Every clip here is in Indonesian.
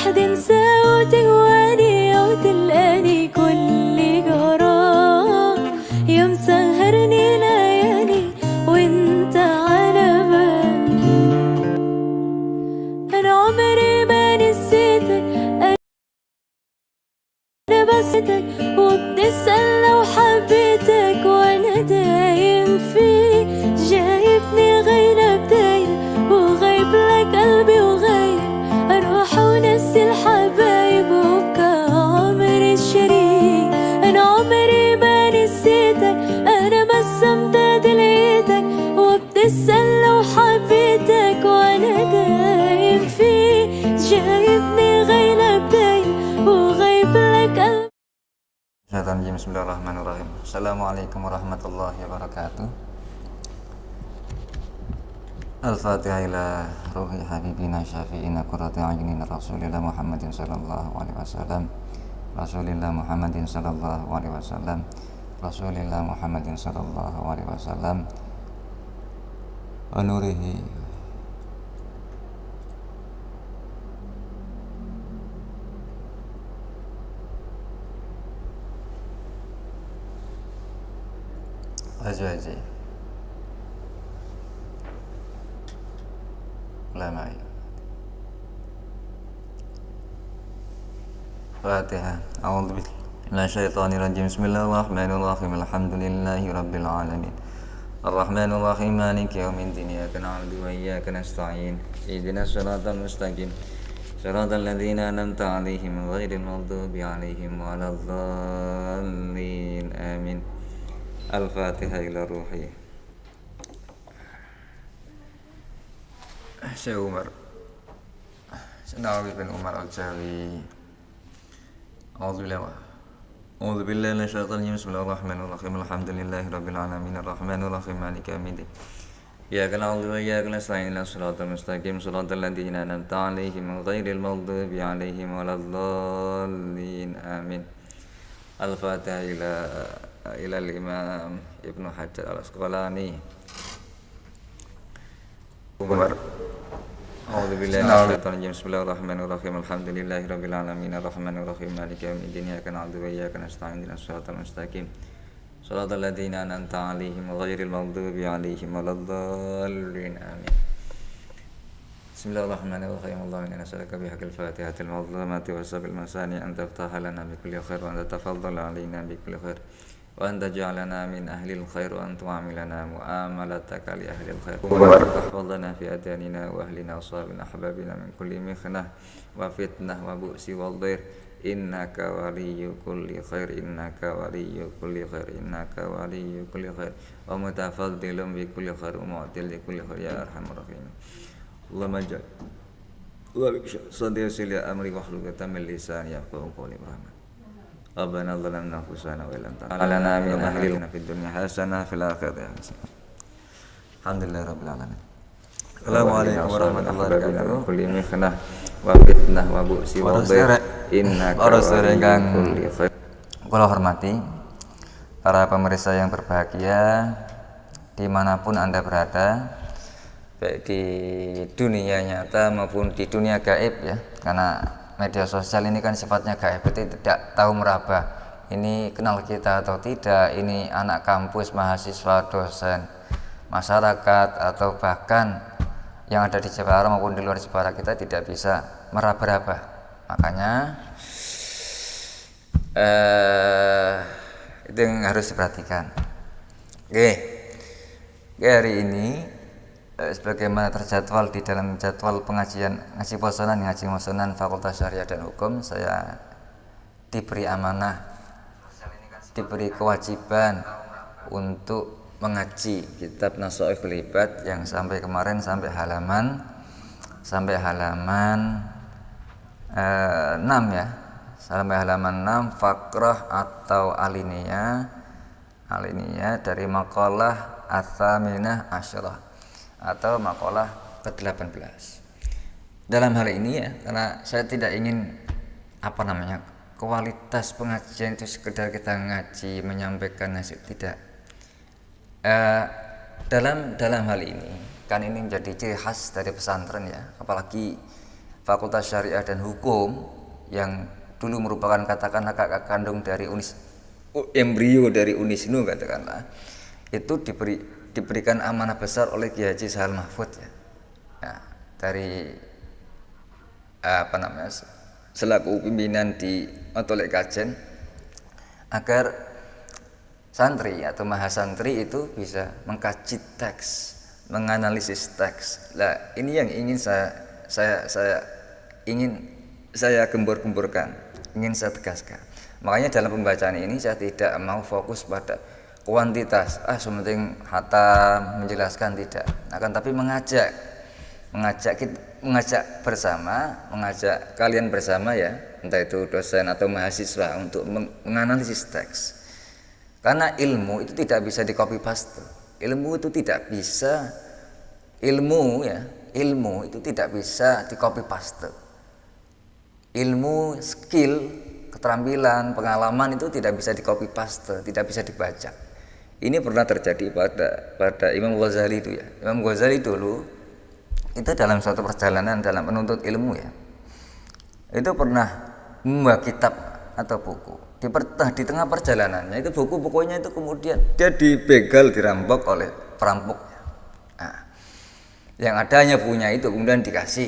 واحد نساو تهواني أو تلقاني كل جرام، يا مسهرني ليالي وانت على بالي. أنا عمري ما نسيتك، أنا بسيتك وبتسأل لو حبيتك وأنا دايم فيك. جايبني غيرك داير وغايب لك قلبي وغايب أروح ونفسي الحبايب وبكى عمري الشريك. أنا عمري ما نسيتك، أنا بس امتد لقيتك وبتسأل لو حبيتك وأنا دايم فيك. جايبني غيرك داير وغايب لك قلبي. Bismillahirrahmanirrahim. Assalamualaikum warahmatullahi wabarakatuh. Al-Fatihah ila ruhi habibina syafi'ina qurrati a'yunina Rasulillah Muhammadin sallallahu alaihi wasallam. Rasulillah Muhammadin sallallahu alaihi wasallam. Rasulillah Muhammadin sallallahu alaihi wasallam. Wa nurihi azwaji ulamai. Fatihah. A'udzu billahi minasyaitonir rajim. Bismillahirrahmanirrahim. Alhamdulillahi rabbil alamin. Arrahmanir rahim. Maliki yaumiddin. Iyyaka na'budu wa iyyaka nasta'in. Ihdinas siratal mustaqim. Siratal ladzina an'amta 'alaihim ghairil maghdubi 'alaihim waladdallin. Amin. Al-Fatihah ila ruhi Syekh Umar Nawawi bin Umar Al-Jawi. A'udzu billahi minasyaitonir rajim. Bismillahirrahmanirrahim. Alhamdulillahi rabbil alamin. Arrahmanir rahim. Maliki yaumiddin. Iyyaka na'budu wa iyyaka nasta'in. Ihdinas siratal mustaqim. Siratal ladzina an'amta 'alaihim ghairil maghdubi 'alaihim waladdallin. Amin. Al-Fatihah ila al-Imam Ibnu Hajar Al-Asqalani. Umar. A'udzu billahi minasyaitonir rajim. Bismillahirrahmanirrahim. Alhamdulillahi rabbil alamin. Arrahmanir rahim. Maliki yaumiddin. Iyyaka na'budu wa iyyaka nasta'in. Ihdinas siratal mustaqim. Siratal ladzina an'amta 'alaihim ghairil maghdubi 'alaihim waladdallin. Amin. Bismillahirrahmanirrahim. Allahumma inna nas'aluka bihaqqil Fatihatil mazlamati wa sabil masani an taftaha lana bi kulli khair wa an tatafaddala 'alaina bi kulli khair wa an taj'alana min ahlil khair wa an tu'amilana mu'amalataka li ahlil khair wa tahfadhana fi adyanina wa ahlina wa sahbina ahbabina min kulli mikhnah wa fitnah wa bu'si wal dhair. Innaka waliyyu kulli khair, innaka waliyyu kulli khair, innaka waliyyu kulli khair wa mutafaddilun bi kulli khair wa mu'til li kulli khair ya arhamar rahimin. Allahumma ja'al wa sadri sili amri wahlul 'uqdatam min lisani yafqahu qawli. Rabbana zalamna anfusana wa illam taghfir lana min ahlina fid dunya hasanah fil akhirati hasanah. Alhamdulillahi rabbil alamin. Assalamualaikum warahmatullahi wabarakatuh. Kulli mikhnah wa fitnah wa bu'si wa dhair. Innaka kulli khair. Kula hormati para pemirsa yang berbahagia dimanapun Anda berada, baik di dunia nyata maupun di dunia gaib ya, karena media sosial ini kan sifatnya gaib, itu tidak tahu meraba ini kenal kita atau tidak, ini anak kampus, mahasiswa, dosen, masyarakat atau bahkan yang ada di Jepara maupun di luar Jepara, kita tidak bisa meraba-raba. Makanya itu yang harus diperhatikan. Oke, hari ini sebagaimana terjadwal di dalam jadwal pengajian ngaji posonan Fakultas Syariah dan Hukum, saya diberi amanah, diberi kewajiban untuk mengaji kitab Nashaikhul Ibad yang sampai kemarin sampai halaman 6 ya, sampai halaman 6 fakrah atau alinea dari maqalah ats-tsaminah asyarah atau makalah ke-18. Dalam hal ini ya, karena saya tidak ingin kualitas pengajian itu sekedar kita ngaji menyampaikan hasil, tidak. Dalam hal ini kan ini menjadi ciri khas dari pesantren ya, apalagi Fakultas Syariah dan Hukum yang dulu merupakan katakanlah kakak kandung dari embrio dari Unisnu katakanlah, itu diberikan amanah besar oleh Kiai Haji Sahal Mahfud ya. Nah, dari selaku pimpinan di Otolek Kajen, agar santri atau mahasantri itu bisa mengkaji teks, menganalisis teks. Nah, ini yang ingin saya gembur-gemburkan, ingin saya tegaskan. Makanya dalam pembacaan ini saya tidak mau fokus pada kuantitas, sementing hatam menjelaskan, tidak. Akan tapi mengajak bersama, mengajak kalian bersama ya, entah itu dosen atau mahasiswa untuk menganalisis teks. Karena ilmu itu tidak bisa di copy paste. Ilmu itu tidak bisa di copy paste. Ilmu, skill, keterampilan, pengalaman itu tidak bisa di copy paste, tidak bisa dibaca. Ini pernah terjadi pada Imam Ghazali itu ya. Imam Ghazali dulu itu dalam suatu perjalanan dalam menuntut ilmu ya, itu pernah membawa kitab atau buku. Di tengah perjalanannya itu buku-bukunya itu kemudian dia dibegal, dirampok oleh perampok. Nah, yang adanya punya itu kemudian dikasih.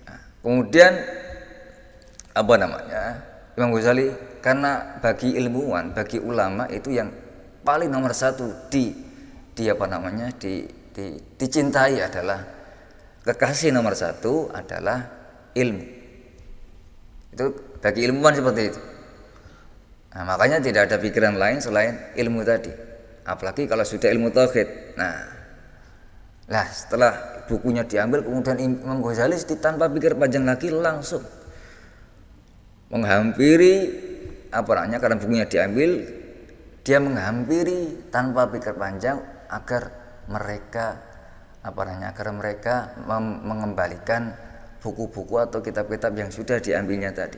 Nah, kemudian Imam Ghazali, karena bagi ilmuwan, bagi ulama itu yang paling nomor satu dicintai adalah, kekasih nomor satu adalah ilmu. Itu bagi ilmuwan seperti itu. Nah, makanya tidak ada pikiran lain selain ilmu tadi. Apalagi kalau sudah ilmu tauhid. Nah, setelah bukunya diambil, kemudian Imam Ghazali tanpa pikir panjang lagi langsung menghampiri karena bukunya diambil, dia menghampiri tanpa pikir panjang agar mereka mengembalikan buku-buku atau kitab-kitab yang sudah diambilnya tadi.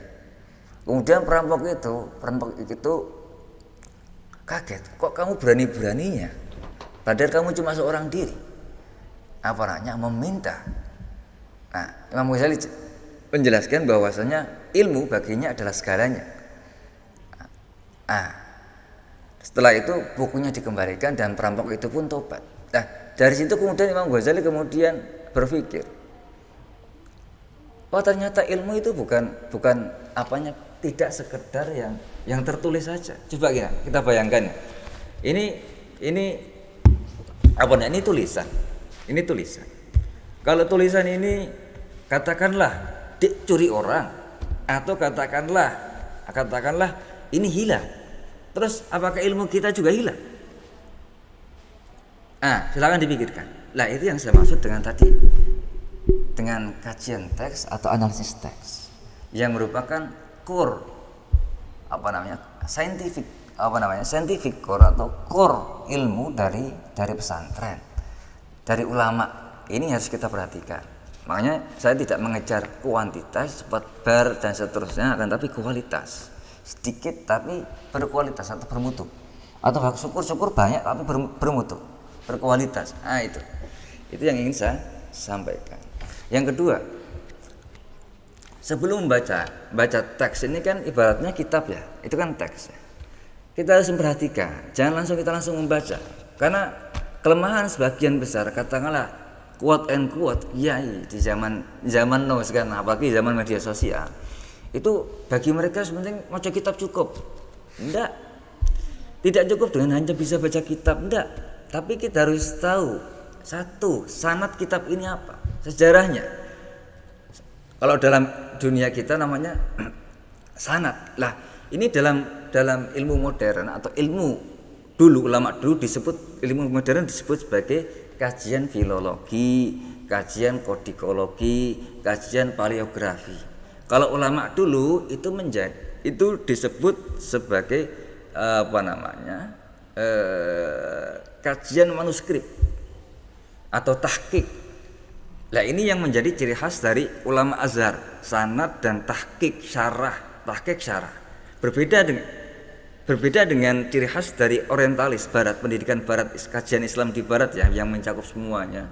Kemudian perampok itu kaget, kok kamu berani-beraninya, padahal kamu cuma seorang diri, meminta. Nah, Imam Ghazali menjelaskan bahwasanya ilmu baginya adalah segalanya. Setelah itu bukunya dikembalikan dan perampok itu pun tobat. Nah, dari situ kemudian Imam Ghazali kemudian berpikir, ternyata ilmu itu bukan tidak sekedar yang tertulis saja. Coba kita bayangkan, ini tulisan. Ini tulisan. Kalau tulisan ini katakanlah dicuri orang, atau katakanlah ini hilang, terus apakah ilmu kita juga hilang? Silakan dipikirkan. Itu yang saya maksud dengan kajian teks atau analisis teks yang merupakan core scientific core atau core ilmu dari pesantren, dari ulama. Ini harus kita perhatikan. Makanya saya tidak mengejar kuantitas, cepat dan seterusnya, akan tapi kualitas. Sedikit tapi berkualitas atau bermutu. Atau syukur-syukur banyak tapi bermutu, berkualitas. Itu yang ingin saya sampaikan. Yang kedua, sebelum baca teks ini kan ibaratnya kitab ya, itu kan teks ya. Kita harus memperhatikan, jangan kita langsung membaca. Karena kelemahan sebagian besar, katakanlah quote and quote kiai di zaman now sekarang, apalagi zaman media sosial, itu bagi mereka sebenarnya baca kitab cukup. Tidak cukup dengan hanya bisa baca kitab, tapi kita harus tahu satu, sanad kitab ini apa, sejarahnya. Kalau dalam dunia kita namanya sanad. Ini dalam ilmu modern atau ulama dulu disebut, ilmu modern disebut sebagai kajian filologi, kajian kodikologi, kajian paleografi. Kalau ulama dulu itu disebut sebagai kajian manuskrip atau tahqiq. Ini yang menjadi ciri khas dari ulama Azhar, sanad dan tahqiq syarah. Berbeda dengan ciri khas dari orientalis barat, pendidikan barat, kajian Islam di barat ya, yang mencakup semuanya.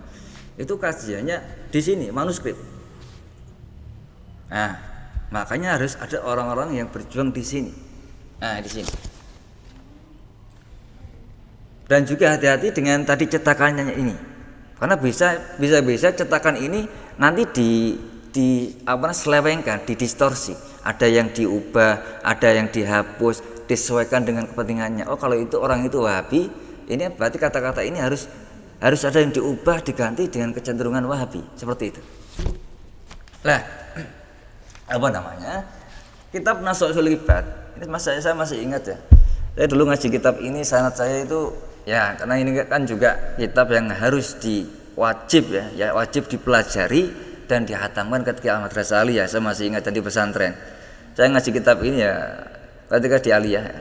Itu kajiannya di sini manuskrip. Nah, makanya harus ada orang-orang yang berjuang di sini. Nah, di sini. Dan juga hati-hati dengan tadi cetakannya ini. Karena bisa cetakan ini nanti selewengkan, didistorsi. Ada yang diubah, ada yang dihapus, disesuaikan dengan kepentingannya. Oh, kalau itu orang itu Wahabi, ini berarti kata-kata ini harus ada yang diubah, diganti dengan kecenderungan Wahabi, seperti itu. Lah, apa namanya? Kitab Nasohul Ibad. Ini saya masih ingat ya. Saya dulu ngaji kitab ini, sanad saya itu ya, karena ini kan juga kitab yang harus wajib dipelajari dan dihatamkan ketika madrasah aliyah. Saya masih ingat di pesantren. Saya ngaji kitab ini ya ketika di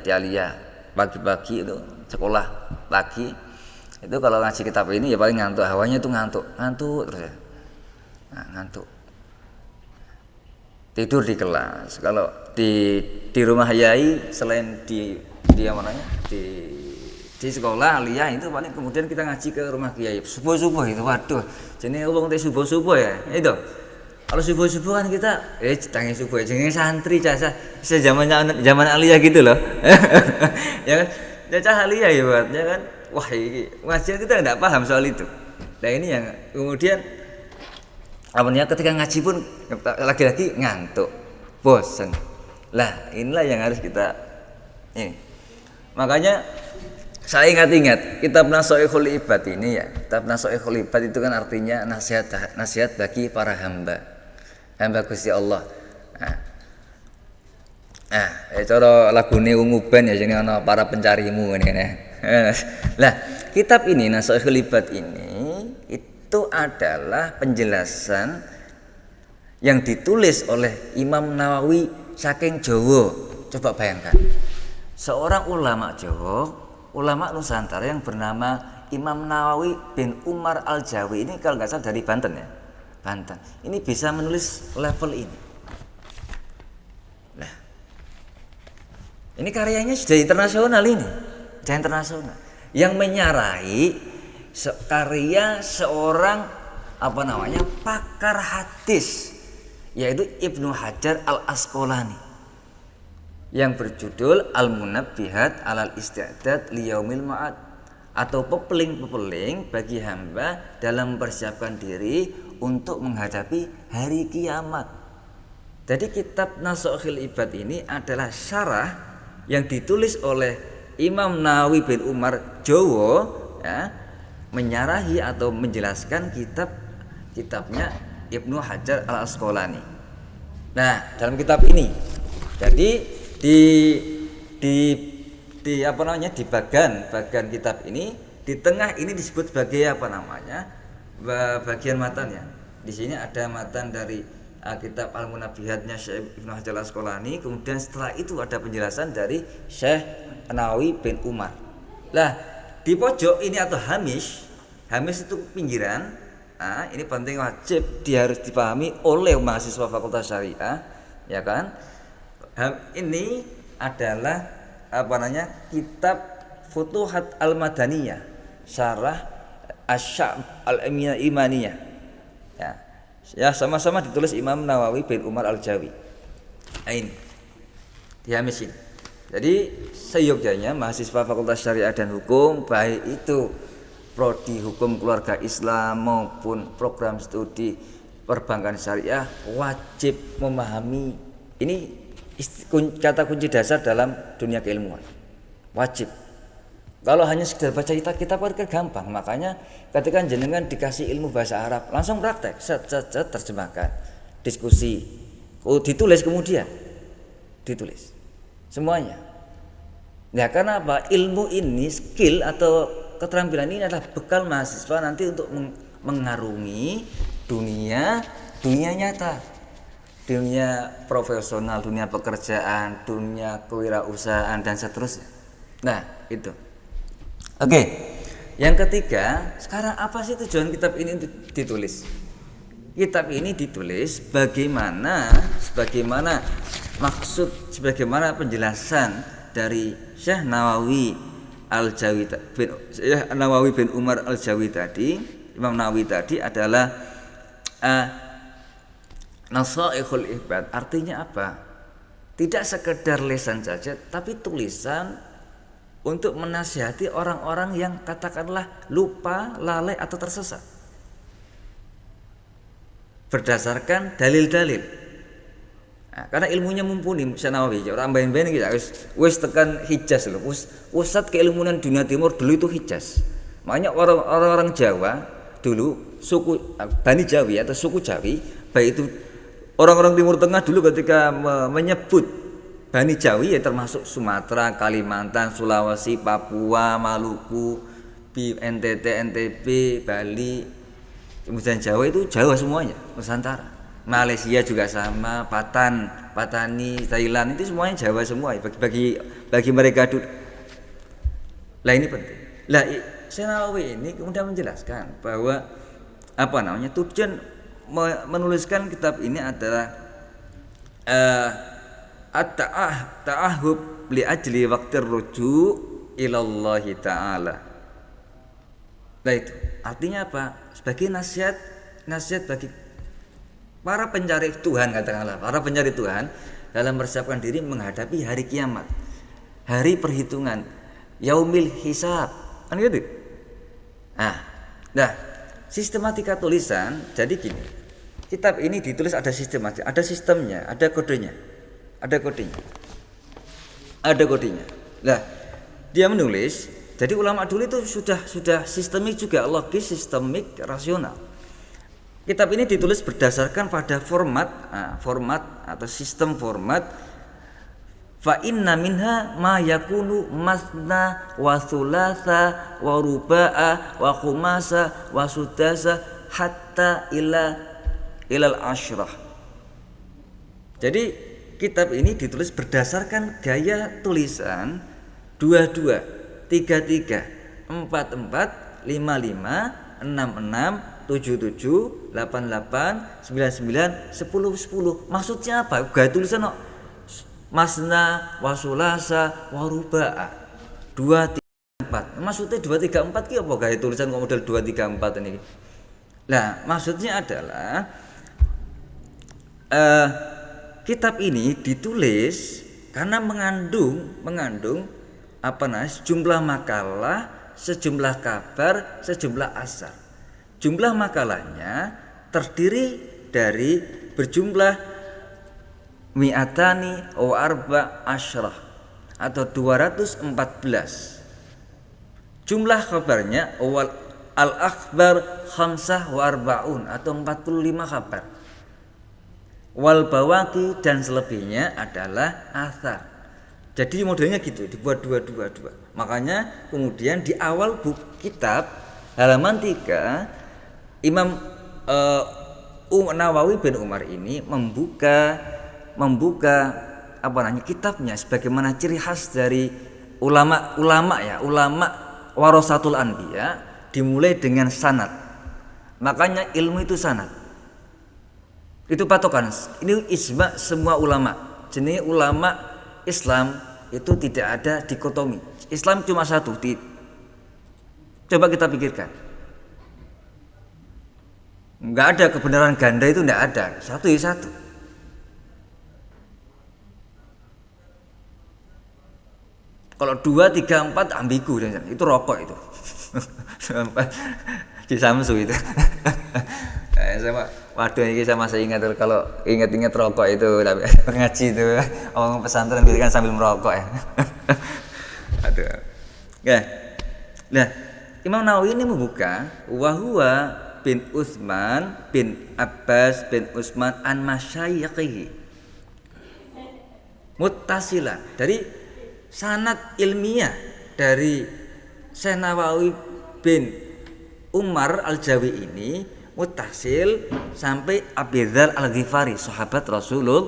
aliyah pagi-pagi itu sekolah pagi. Itu kalau ngaji kitab ini ya paling ngantuk, hawanya itu ngantuk terus ya. Nah, ngantuk. Tidur di kelas. Kalau di rumah yai selain di sekolah aliyah itu paling kemudian kita ngaji ke rumah kiai subuh itu, waduh jenenge wong teh subuh ya itu. Kalau subuh kan kita tangi subuh jenenge santri cah zaman aliyah gitu loh. Ya kan cah aliyah ya buat ya kan, wah ini ngajian kita enggak paham soal itu. Nah ini yang kemudian ketika ngaji pun lagi-lagi ngantuk, bosan. Lah inilah yang harus kita ini. Makanya saya ingat kitab Nasohul Ibad ini ya. Kitab Nasohul Ibad itu kan artinya nasihat bagi para hamba Gusti Allah. Cara lagune ungu band ya jenenge ana para pencarimu ngene. Lah, kitab ini Nasohul Ibad ini itu adalah penjelasan yang ditulis oleh Imam Nawawi saking Jawa. Coba bayangkan. Seorang ulama Jawa, ulama Nusantara yang bernama Imam Nawawi bin Umar Al-Jawi, ini kalau nggak salah dari Banten ya, Banten. Ini bisa menulis level ini. Nah, ini karyanya sudah internasional ini, sudah internasional. Yang menyarahi karya seorang pakar hadis, yaitu Ibnu Hajar Al-Asqalani, yang berjudul Al-Munabbihat alal Isti'dad Liyaumil Ma'ad, atau pepeling-pepeling bagi hamba dalam mempersiapkan diri untuk menghadapi hari kiamat. Jadi kitab Nasohul Ibad ini adalah syarah yang ditulis oleh Imam Nawawi bin Umar Jawa ya, menyarahi atau menjelaskan kitabnya Ibnu Hajar Al-Asqalani. Nah, dalam kitab ini jadi di bagian kitab ini, di tengah ini disebut sebagai bagian matannya. Di sini ada matan dari kitab Al-Munabbihatnya Syekh Ibnu Hajar Al-Asqalani, kemudian setelah itu ada penjelasan dari Syekh Nawawi bin Umar. Lah, di pojok ini atau hamish itu pinggiran. Nah, ini penting, wajib harus dipahami oleh mahasiswa Fakultas Syariah, ya kan? Ini adalah kitab Futuhat Al-Madaniyah, syarah Asy-Sya'b Al-Imaniyah. Ya, sama-sama ditulis Imam Nawawi bin Umar Al-Jawi. Ini di Hamis ini. Jadi seyogyanya mahasiswa Fakultas Syariah dan Hukum, baik itu prodi Hukum Keluarga Islam maupun program studi Perbankan Syariah, wajib memahami ini. Kata kunci dasar dalam dunia keilmuan, wajib. Kalau hanya sekedar baca kitab kan gampang. Makanya ketika jenengan dikasih ilmu bahasa Arab, langsung praktek, terjemahkan, diskusi, ditulis, kemudian ditulis semuanya. Ya, karena apa? Ilmu ini, skill atau keterampilan ini adalah bekal mahasiswa nanti untuk mengarungi dunia nyata, dunia profesional, dunia pekerjaan, dunia kewirausahaan dan seterusnya. Nah, itu. Oke. Yang ketiga, sekarang apa sih tujuan kitab ini ditulis? Kitab ini ditulis sebagaimana penjelasan dari Syekh Nawawi bin Umar Al-Jawi tadi, Imam Nawawi tadi adalah Nasaihul ibad artinya apa? Tidak sekedar lisan saja, tapi tulisan untuk menasihati orang-orang yang katakanlah lupa, lalai atau tersesat. Berdasarkan dalil-dalil. Nah, karena ilmunya mumpuni, Nawawi, orang bain-bain kita wis tekan Hijaz loh. Pusat keilmuan dunia timur dulu itu Hijaz. Makanya orang-orang Jawa dulu suku Bani Jawi atau suku Jawi, baik itu orang-orang Timur Tengah dulu ketika menyebut Bani Jawi ya termasuk Sumatera, Kalimantan, Sulawesi, Papua, Maluku, NTT, NTB, Bali, kemudian Jawa itu Jawa semuanya, Nusantara. Malaysia juga sama, Patani, Thailand itu semuanya Jawa semua. Bagi mereka dulu. Lah ini penting. Lah Nawawi ini kemudian menjelaskan bahwa tujuan menuliskan kitab ini adalah at-ta'ahhub li ajli waqtir ruju' ilallahi ta'ala. Nah itu artinya apa? Sebagai nasihat bagi para pencari Tuhan, katakanlah para pencari Tuhan dalam mempersiapkan diri menghadapi hari kiamat, hari perhitungan, yaumil hisab, kan gitu. Nah, sistematika tulisan jadi gini. Kitab ini ditulis ada sistematika, ada sistemnya, ada kodenya. Nah, dia menulis. Jadi ulama dulu itu sudah sistemik juga, logis, sistemik, rasional. Kitab ini ditulis berdasarkan pada format atau sistem format. Fa inna minha ma yakunu masna wa thulatha wa ruba'a wa khumasa wa sudasa hatta ilal asyrah. Jadi kitab ini ditulis berdasarkan gaya tulisan 22, 33, 44, 55, 66, 77, 88, 99, 10. Maksudnya apa? Gaya tulisan masna wasulasa waruba'a 2, 3, 4. Maksudnya 2, 3, 4 ki apa gaya tulisan kok model 2, 3, 4 ini? Nah, maksudnya adalah kitab ini ditulis karena mengandung sejumlah makalah, sejumlah kabar, sejumlah asar. Jumlah makalahnya terdiri dari berjumlah mi'atani wa arba asyrah atau 214. Jumlah kabarnya al-akhbar khamsah wa arbaun atau 45 kabar. Wal bawaki dan selebihnya adalah athar. Jadi modelnya gitu, dibuat dua. Makanya kemudian di awal buku kitab halaman 3 Imam Nawawi bin Umar ini membuka kitabnya sebagaimana ciri khas dari ulama warasatul anbiya, dimulai dengan sanad. Makanya ilmu itu sanad. Itu patokan. Ini ijma semua ulama. Jenis ulama Islam itu tidak ada dikotomi. Islam cuma satu. Coba kita pikirkan. Enggak ada kebenaran ganda, itu enggak ada. Satu ya satu. Kalau 2, 3, 4 ambigu, itu rokok itu. Di Samsu itu. Waduh ini saya masih ingat kalau ingat rokok itu ngaji itu orang pesantren gitu kan sambil merokok ya. Aduh. Ya. Nah, Imam Nawawi ini membuka wahwa bin Utsman bin Abbas bin Utsman an masyayikhihi muttasilan, dari sanad ilmiah dari Syekh Nawawi bin Umar Al-Jawi ini muttasil sampai Abi Dzar Al-Ghifari, sahabat Rasulullah.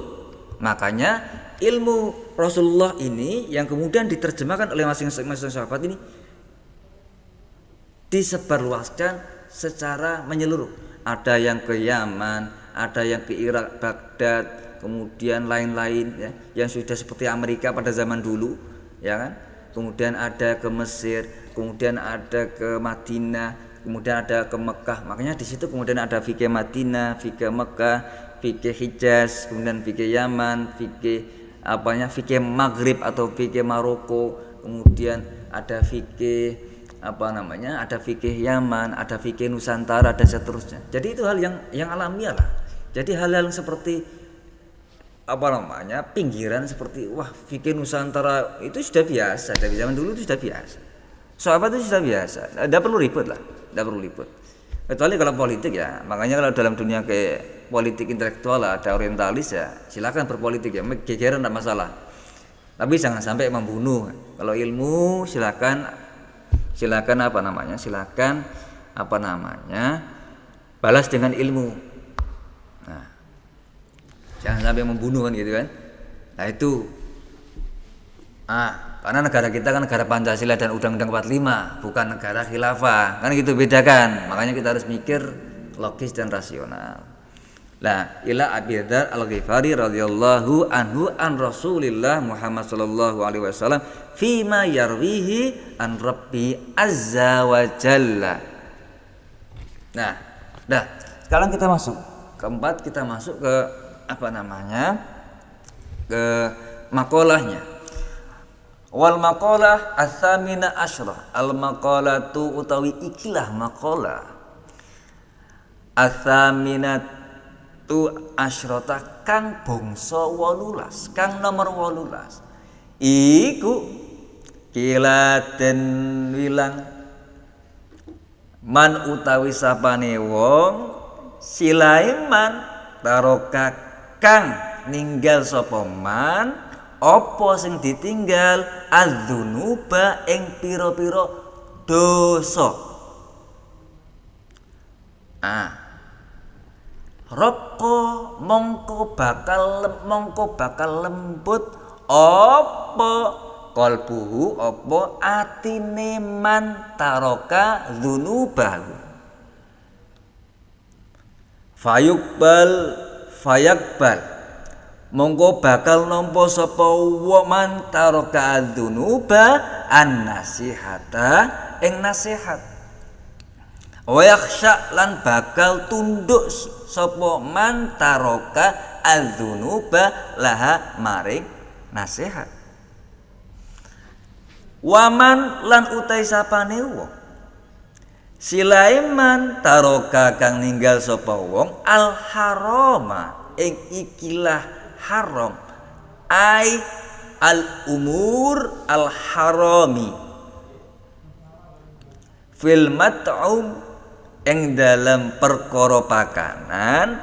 Makanya ilmu Rasulullah ini yang kemudian diterjemahkan oleh masing-masing sahabat ini disebarluaskan secara menyeluruh. Ada yang ke Yaman, ada yang ke Irak, Baghdad, kemudian lain-lain ya, yang sudah seperti Amerika pada zaman dulu, ya kan? Kemudian ada ke Mesir, kemudian ada ke Madinah, kemudian ada ke Mekah. Makanya di situ kemudian ada fikih Madinah, fikih Mekah, fikih Hijaz, kemudian fikih Yaman, fikih Maghrib atau fikih Maroko, kemudian ada fikih ada fikih Yaman, ada fikih Nusantara dan seterusnya. Jadi itu hal yang alamiah lah. Jadi hal-hal seperti pinggiran seperti fikih Nusantara itu sudah biasa, dari zaman dulu itu sudah biasa. Sahabat itu sudah biasa, tidak perlu ribut lah, tidak perlu ribut. Kecuali kalau politik ya, makanya kalau dalam dunia kayak politik intelektual lah, ada orientalis ya, silakan berpolitik ya, gegeran tidak masalah. Tapi jangan sampai membunuh. Kalau ilmu silakan balas dengan ilmu. Nah, jangan sampai membunuh kan gitu kan. Nah itu karena negara kita kan negara Pancasila dan Undang-Undang 45, bukan negara khilafah. Kan gitu, beda kan. Makanya kita harus mikir logis dan rasional. Lah, ila Abi Dzar Al-Ghifari radhiyallahu anhu an Rasulillah Muhammad sallallahu alaihi wasallam fima yarwihi an Rabbi azza wa jalla. Nah, sekarang kita masuk ke ke makolahnya. Wal maqalah ats-tsamina asyra. Al maqalatu utawi ikilah maqalah. Ats-tsaminatu asyrata kang bangsa 18, kang nomor 18. Iku kiladen wilang man utawi sapane wong silaiman taroka kang ninggal sapa man apa sing ditinggal adzunuba ing pira-pira dosa. Roko mongko bakal lembut apa qalbuhu apa atine man taroka dzunubahu. Fayakbal mongko bakal nampa sapa man taroka dzunuba an-nasihata ing nasihat. Wa yakhsha lan bakal tunduk sapa man taroka dzunuba laha maring nasihat. Waman lan utai sapane wong silaiman taroka kang ninggal sapa wong al harama ing ikilah haram ai al umur al harami fil mat'um ing dalam perkara pakanan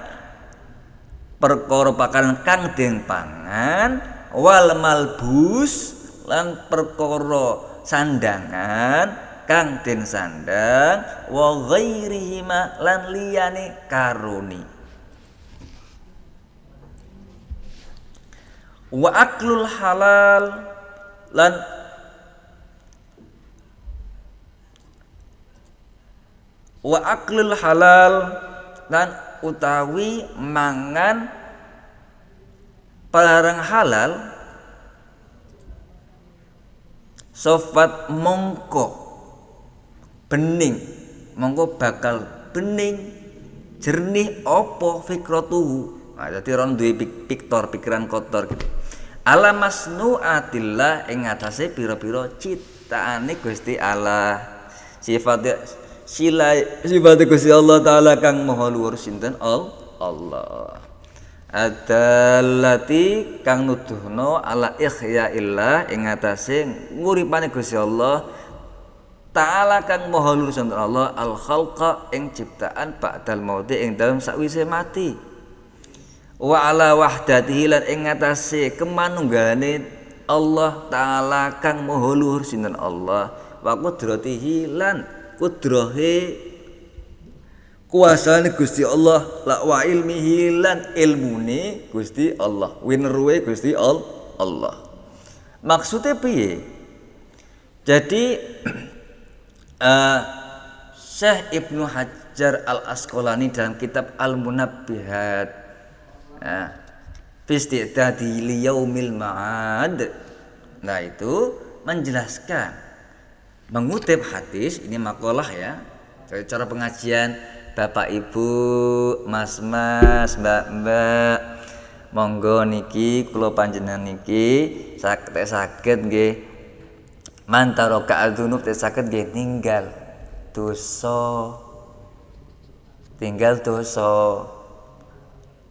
kang den pangan wal malbus lan perkara sandangan kang den sandang wa ghairihima lan liyane karuni. Wa aklul halal lan utawi mangan barang halal sofat mongko bakal bening jernih apa fikratuhu. Dadi ron duwe pikiran kotor gitu. Ala masnuatillah ing atase pira-pira ciptaane Gusti Allah. Sifat Gusti Allah taala kang maha luhur sinten Allah. Adallati kang nuduhno ala ihya'illah ing atase nguripane Gusti Allah taala kang maha luhur sinten Allah al khalqa ing ciptaan ba'dal mauti ing dalem sakwise mati. Wa ala wahdatihi lan ing atase kemanunggalane Allah taala kang maha luhur sinten Allah wa qudratihi lan kudrahe kuasane Gusti Allah la wa ilmihi lan ilmune Gusti Allah wineruwe Gusti Allah. Maksudnya piye? Jadi Syekh Ibnu Hajar Al-Asqalani dalam kitab Al-Munabbihat Fistidadi liyaumil ma'ad, nah itu menjelaskan mengutip hadis, ini makalah ya, cara pengajian Bapak Ibu, Mas-mas, Mbak-mbak, monggo niki kula panjenengan niki saged nggih mantaroka adzunub saged nggih tinggal dosa.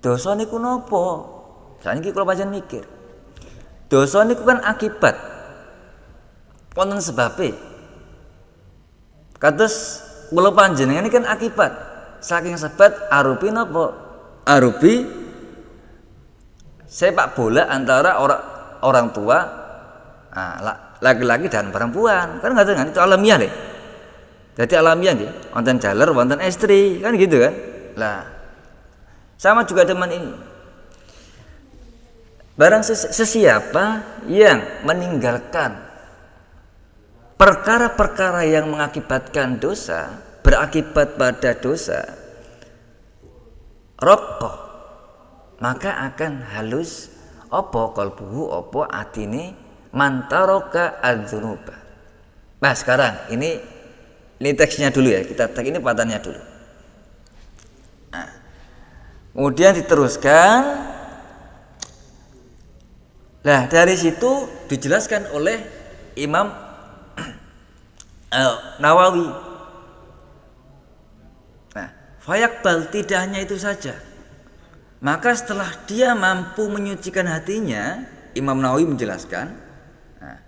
Dosa niku napa? Saniki kula panjenengan mikir. Dosa niku kan akibat. Wonten sebabe. Kados kula panjenengan ini kan akibat. Saking sebab arupi napa? Arupi sepak bola antara orang tua, laki-laki dan perempuan. Kan nggak itu alamiah deh. Jadi alamiah nggih, wonten jaler, wonten istri, kan gitu kan? Lah, sama juga teman ini. Barang sesiapa yang meninggalkan perkara-perkara yang mengakibatkan dosa, berakibat pada dosa, raqqa, maka akan halus apa qalbuhu apa atine mantaroka adzunuba. Nah, sekarang ini teksnya dulu ya, kita teks ini patannya dulu. Nah, kemudian diteruskan. Nah, dari situ dijelaskan oleh Imam Nawawi. Nah, fayaqbal, tidak hanya itu saja. Maka setelah dia mampu menyucikan hatinya, Imam Nawawi menjelaskan, nah,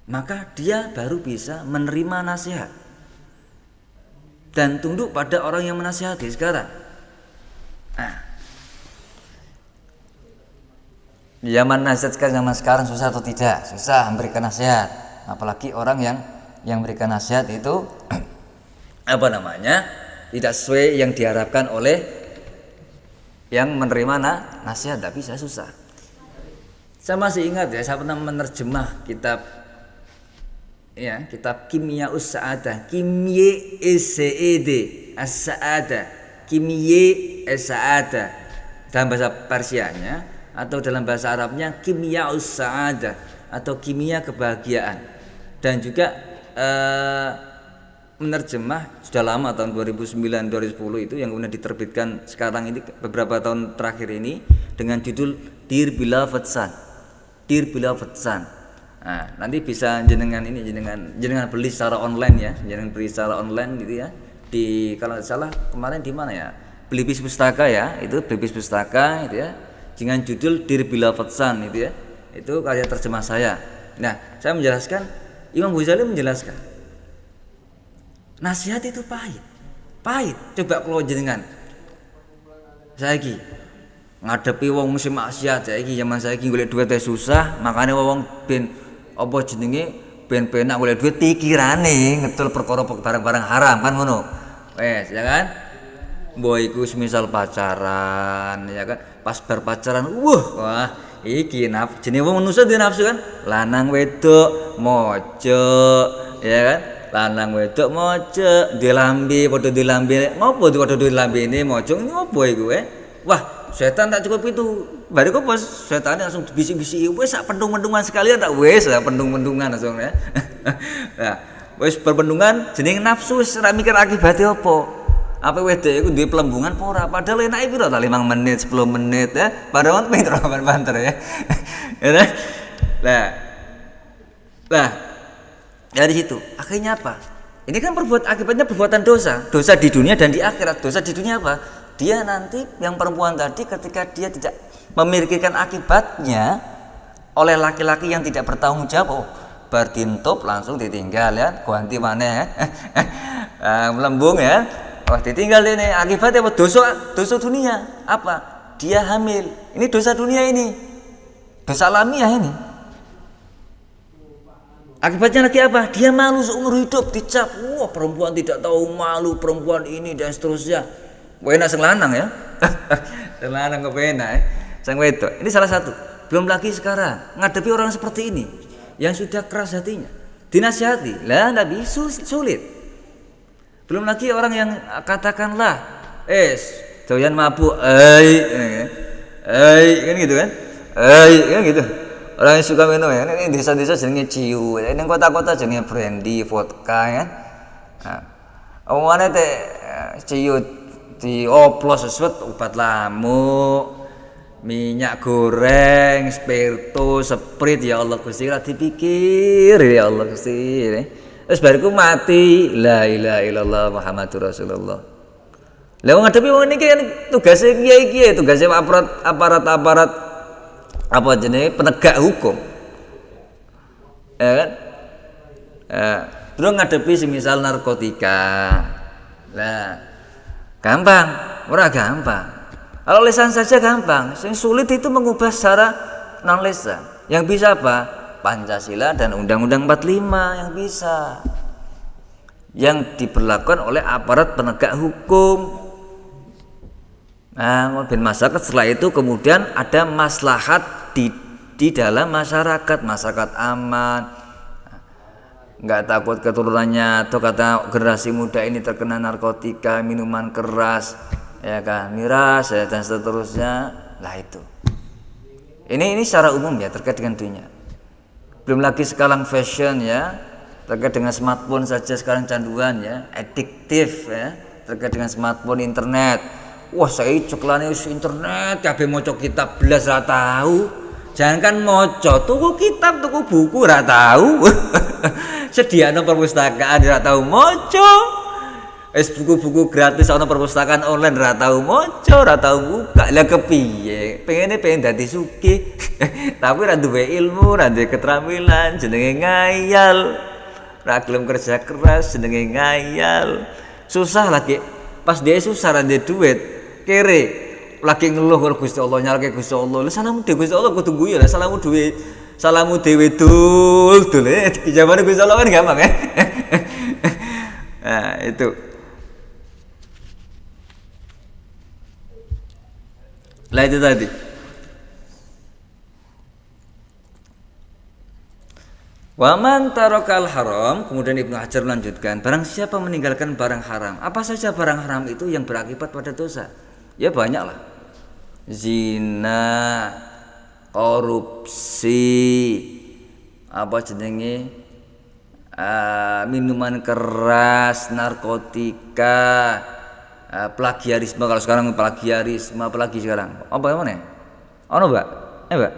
maka dia baru bisa menerima nasihat dan tunduk pada orang yang menasihati sekarang. Nah, zaman nasihat zaman sekarang susah atau tidak? Susah memberikan nasihat, apalagi orang yang memberikan nasihat itu tidak sesuai yang diharapkan oleh yang menerima nasihat, tidak bisa, susah. Saya masih ingat ya, saya pernah menerjemah kitab Kimya Us-Sa'adah, Kimye As-Sa'adah, As-Sa'adah, Kimye As-Sa'adah dalam bahasa Persianya, atau dalam bahasa Arabnya Kimya Us-Sa'adah atau kimia kebahagiaan. Dan juga menerjemah sudah lama, tahun 2009-2010 itu, yang kemudian diterbitkan sekarang ini beberapa tahun terakhir ini dengan judul Dir Bila Fatsan. Nah, nanti bisa jenengan beli secara online ya, gitu ya. Di kalau tidak salah kemarin di mana ya? Belibis Pustaka ya, itu Belibis Pustaka itu ya. Dengan judul Dir Bila Fatsan itu ya. Itu karya terjemah saya. Nah, saya menjelaskan, Imam Ghazali menjelaskan, nasihat itu pahit. Coba kalau jenengan saiki ngadepi wong mesti maksiat, saiki zaman saiki golek duit susah, makanya wong ben apa jenenge ben penak golek duit pikirane ngetul perkara barang-barang haram kan ngono. Wes, ya kan? Mbok iku semisal pacaran, ya kan? Pas berpacaran, wah, iki jenenge wong manusa duwe nafsu kan? Lanang wedok mojo, ya kan? Lanang wedok mojo, dilambi padha dilambi. Ngopo padha dilambine mojo? Ngopo iku Wah, setan tak cukup itu. Bariku pas setannya langsung bisik-bisik, wes sak pendung-pendungan sekalian tak wes, pendung-pendungan langsung ya. Nah, wes berpendungan jenenge nafsu, wis ora mikir akibatnya apa. Apa wedok iku duwe pelembungan apa ora? Padahal enake piro ta 5 menit, 10 menit ya. Padahal pinter banter ya. Ya. Lah, dari situ akhirnya apa? Ini kan akibatnya perbuatan dosa di dunia dan di akhirat. Dosa di dunia apa? Dia nanti yang perempuan tadi ketika dia tidak memikirkan akibatnya oleh laki-laki yang tidak bertanggung jawab, bertintop langsung ditinggal ya, ganti mana ya. Melembung ya. Wah, ditinggal ini akibatnya apa? Dosa dunia. Apa? Dia hamil. Ini dosa dunia ini. Dosa alamiah ini. Akibatnya lagi apa? Dia malu seumur hidup, dicap, wah perempuan tidak tahu malu, perempuan ini dan seterusnya. Enak sing lanang ya. Sing lanang kok enak ya. Sing wedok. Ini salah satu. Belum lagi sekarang ngadepi orang seperti ini yang sudah keras hatinya. Dinasihati, lah enggak bisa, sulit. Belum lagi orang yang katakanlah, doyan mabuk, kan gitu kan? Kan gitu. Orang yang suka minum ya, ini desa-desa jenenge ciu, ini kota-kota jenenge brandy, vodka kan. Nah, omongane teh ciut dioplos sesuatu obat lamuk, minyak goreng, spiritus, sprit ya Allah Gusti ora dipikir ya Allah Gusti. Terus bariku mati la ilaha illallah Muhammadur Rasulullah. Lah wong ngadepi wong niki kan tugase kiai-kiai, tugase aparat apa jenenge penegak hukum. Ya kan? Terus ngadepi semisal narkotika. Lah gampang, ora gampang. Kalau lisan saja gampang, yang sulit itu mengubah secara non lisan. Yang bisa apa? Pancasila dan Undang-Undang 45 yang bisa. Yang diberlakukan oleh aparat penegak hukum. Nah, ben masyarakat setelah itu kemudian ada maslahat di dalam masyarakat aman. Nggak takut keturunannya atau kata generasi muda ini terkena narkotika, minuman keras, ya kan, miras ya, dan seterusnya. Lah itu. Ini secara umum ya terkait dengan dunia. Belum lagi sekarang fashion ya, terkait dengan smartphone saja sekarang canduan ya, adiktif ya, terkait dengan smartphone, internet. Wah saya coklane internet, kabeh maca kitab belas ra tahu. Jangankan moco, tuku kitab, tuku buku ora tahu. Sediano perpustakaan ora tahu moco. Wis buku-buku gratis ana perpustakaan online ora tahu moco, ora tahu buka. Lah kepiye? Pengen dadi sugih. Tapi ora duwe ilmu, ora duwe keterampilan, jenenge ngayal. Ora gelem kerja keras, jenenge ngayal. Susah lagi. Pas dia susah ra duwe duit, kere. Lagi ngeluh kalau Gusti Allah nyalake Gusti Allah. Lah salamu dhewe Gusti Allah kudu guyu lah salamu dhewe dul di zaman Gusti Allah kan gampang ya. Nah, itu. Lah itu tadi. Wa man tarakal haram, kemudian Ibnu Hajar melanjutkan, barang siapa meninggalkan barang haram. Apa saja barang haram itu yang berakibat pada dosa? Ya banyak lah. Zina, korupsi, apa jenenge, minuman keras, narkotika, plagiarisme. Kalau sekarang plagiarisme, apalagi sekarang apa yang mana? Ono Mbak? Mbak?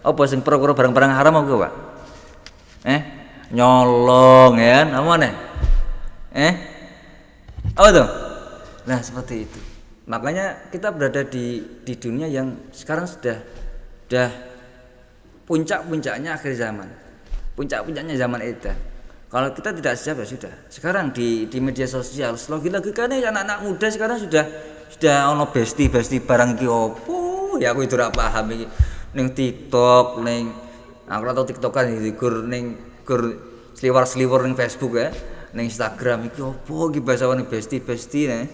Apa sing perkara barang-barang haram apa Pak? Nyolong ya, apa mana? Apa tuh? Nah seperti itu. Makanya kita berada di dunia yang sekarang sudah puncak-puncaknya akhir zaman, puncak-puncaknya zaman edan. Kalau kita tidak siap ya sudah. Sekarang di media sosial, logika-logikanya anak-anak muda sekarang sudah ono besti barang iki opo? Ya aku itu ora paham iki. Ning TikTok, ning aku ora tau TikTokan gur ning sliwar-sliwar ning Facebook ya, ning Instagram iki opo iki bahasawane besti nih.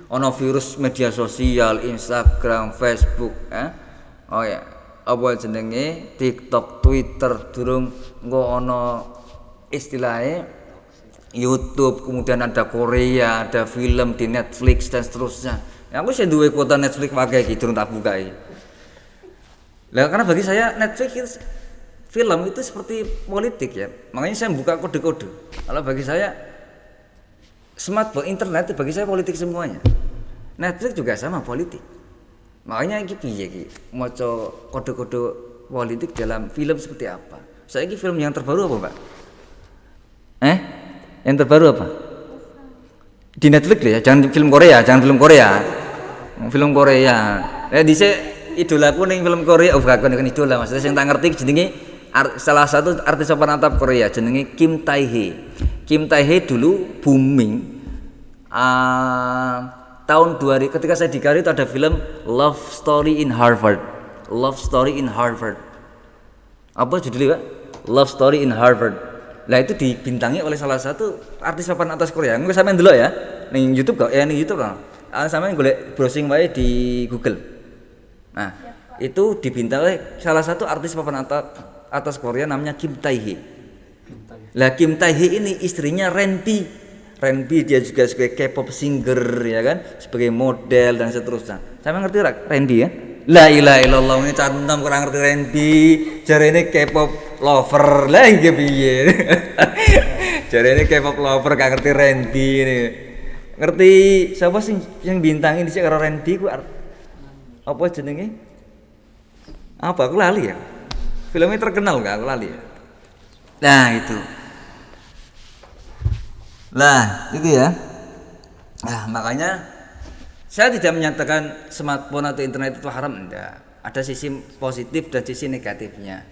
Ono virus media sosial, Instagram, Facebook, oh ya, apa jenenge TikTok, Twitter, durung engko ono istilahnya YouTube, kemudian ada Korea, ada film di Netflix dan seterusnya. Ya, aku sih duwe kuota Netflix pakai gitu, durung tak buka iki. Lah karena bagi saya Netflix film itu seperti politik ya. Makanya saya buka kode-kode. Kalau bagi saya smartphone, internet itu bagi saya politik semuanya. Netflix juga sama politik. Makanya iki piye iki maca kode-kode politik dalam film seperti apa? Saiki film yang terbaru apa, Pak? Yang terbaru apa? Di Netflix ya, jangan film Korea. Film Korea. Dhisik idolaku ning film Korea, bukan idola, maksudnya sing tak ngerti jenenge salah satu artis papan atap Korea jenenge Kim Tae Hee. Kim Tae Hee dulu booming tahun 2000 ketika saya di Korea itu ada film Love Story in Harvard. Apa judulnya Pak? Love Story in Harvard. Lah itu dibintangi oleh salah satu artis papan atas Korea. Engko sampean delok ya ning YouTube kok, ning YouTube kok. Sampean golek browsing wae di Google. Nah, itu dibintangi oleh salah satu artis papan atas Korea namanya Kim Tae Hee. Lah Kim Tae Hee ini istrinya Renbi dia juga sebagai K-pop singer ya kan, sebagai model dan seterusnya. Sampean ngerti rak Renbi ya? La ilaha illallah, ini cantam kurang ngerti Renbi. Jarene K-pop lover. Lah iki piye? Jarene K-pop lover gak ngerti Renbi ini. Ngerti siapa sing yang bintangi dhisik karo Randy ku apa jenenge? Apa aku lali ya? Filmnya terkenal enggak aku lali ya? Nah, itu. Lah, itu ya. Nah, makanya saya tidak menyatakan smartphone atau internet itu haram, enggak. Ada sisi positif dan sisi negatifnya.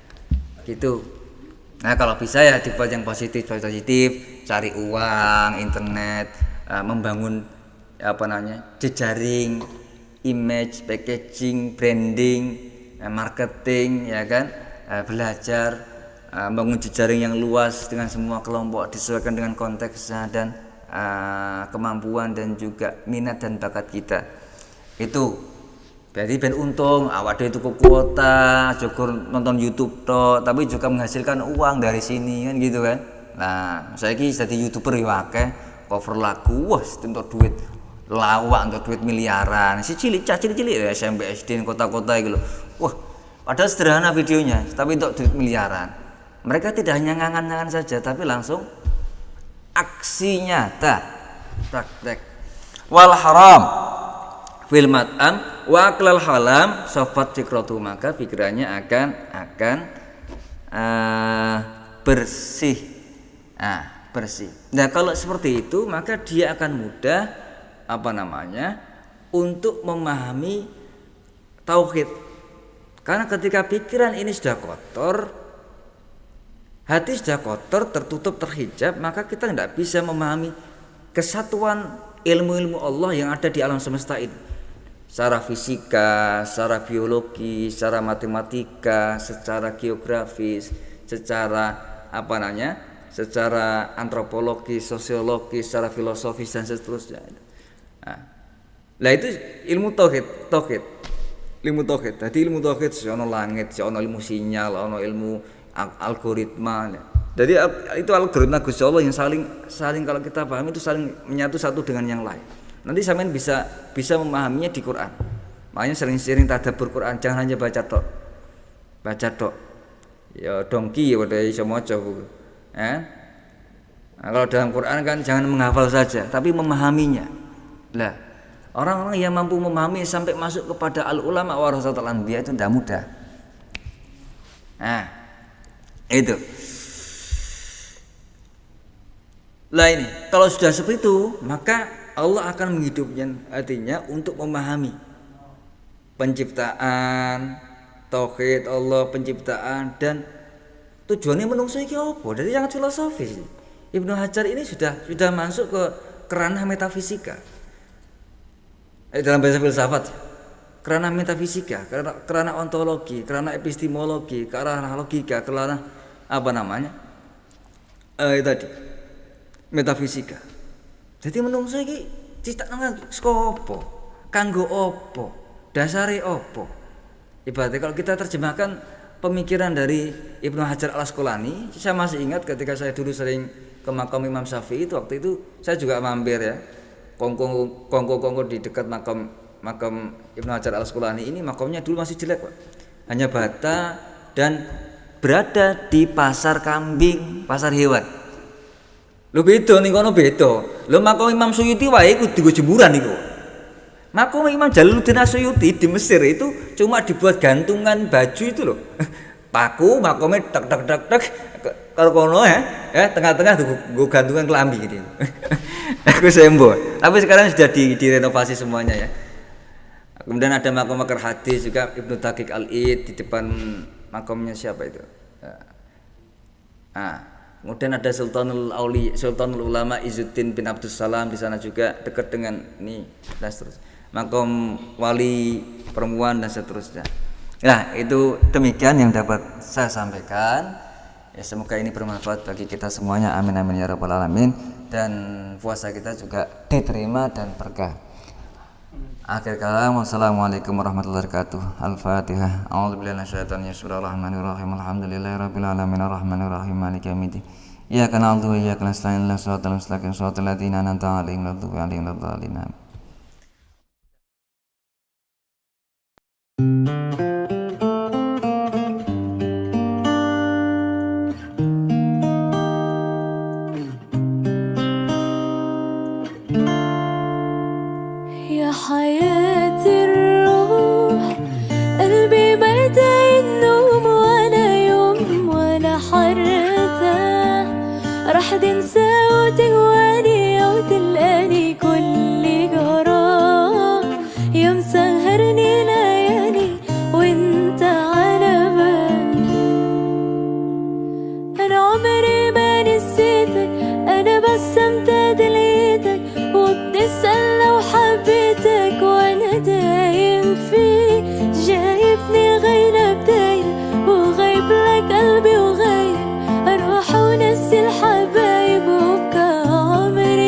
Gitu. Nah, kalau bisa ya dibuat yang positif, cari uang, internet, membangun jejaring, image, packaging, branding, marketing, ya kan, belajar, membangun jejaring yang luas dengan semua kelompok disesuaikan dengan konteksnya dan kemampuan dan juga minat dan bakat kita. Itu berarti ben untung awak dhewe tuku kuota, syukur nonton YouTube tok, tapi juga menghasilkan uang dari sini kan gitu kan. Nah, saya ki jadi YouTuber yo akeh, cover lagu, wah entuk duit lawak, entuk duit miliaran. Si cilik ya SMP SD kota-kota iki lho. Wah, padahal sederhana videonya, tapi entuk duit miliaran. Mereka tidak hanya ngangan-ngangan saja, tapi langsung aksi nyata, praktek. Wal haram fil mat'am wa aklal halam safat fikratu, maka pikirannya akan bersih. Bersih. Nah, kalau seperti itu maka dia akan mudah untuk memahami tauhid. Karena ketika pikiran ini sudah kotor, hati sudah kotor, tertutup, terhijab, maka kita tidak bisa memahami kesatuan ilmu-ilmu Allah yang ada di alam semesta ini. Secara fisika, secara biologi, secara matematika, secara geografis, secara secara antropologi, sosiologi, secara filosofis dan seterusnya. Nah, itu ilmu tauhid. Ilmu tauhid. Jadi ilmu tauhid ono langit, ono ilmu sinyal, ono ilmu algoritma. Jadi itu algoritma Gusti Allah yang saling kalau kita pahami itu saling menyatu satu dengan yang lain. Nanti sampean bisa memahaminya di Quran. Makanya sering-sering tadabbur Quran, jangan hanya baca tok. Ya dongki ya pada iso maca buku. Nah, kalau dalam Quran kan jangan menghafal saja, tapi memahaminya. Lah, orang-orang yang mampu memahami sampai masuk kepada al-ulama warasatul anbiya itu tidak mudah. Nah, itu. Lah ini, kalau sudah seperti itu, maka Allah akan menghidupkan hatinya untuk memahami penciptaan, tauhid Allah, penciptaan dan tujuannya menungso iki apa? Dari yang filosofis. Ibnu Hajar ini sudah masuk ke ranah metafisika. Dalam bahasa filsafat, kerana metafisika, kerana ontologi, kerana epistemologi, kerana logika, kerana tadi metafisika. Jadi menungso iki ciptaan skopo, kanggo opo, dasare opo. Ibaratnya kalau kita terjemahkan pemikiran dari Ibnu Hajar Al-Asqalani, saya masih ingat ketika saya dulu sering ke makam Imam Syafi'i, waktu itu saya juga mampir ya. Kongko di dekat makam Ibnu Hajar Al-Asqalani ini, makamnya dulu masih jelek, Pak. Hanya bata dan berada di pasar kambing, pasar hewan. Lho beda ning kono beda. Lho makam Imam Suyuti wae iku digo jemuran iku. Makam Imam Jalaluddin Suyuti di Mesir itu cuma dibuat gantungan baju itu loh. Paku makamnya tek karo kono ya tengah-tengah nggo gantungan kelambi gitu. Aku sembo. Tapi sekarang sudah direnovasi semuanya ya. Kemudian ada makam hadis juga Ibnu Daqiq Al-Id di depan makamnya siapa itu? Kemudian ada Sultanul Ulama Izzuddin bin Abdus Salam di sana juga dekat dengan ini dan seterusnya. Makam wali perempuan dan seterusnya. Nah, itu demikian yang dapat saya sampaikan. Ya, semoga ini bermanfaat bagi kita semuanya. Amin amin ya rabbal alamin. Dan puasa kita juga diterima dan berkah. Akhir kalam, wassalamualaikum warahmatullahi wabarakatuh. Al-Fatihah. A'udzubillahi minasyaitonir Bismillahirrahmanirrahim. Alhamdulillahirabbil alamin arrahmanirrahim maliki yaumiddin. Iyyaka na'budu wa iyyaka nasta'in ihdinas siratal mustaqim siratal ladzina an'amta 'alaihim ghairil maghdubi 'alaihim waladdallin. حياة الروح. قلبي ما يدعي النوم ولا يوم ولا حرتاح، راح تنسى وتهواني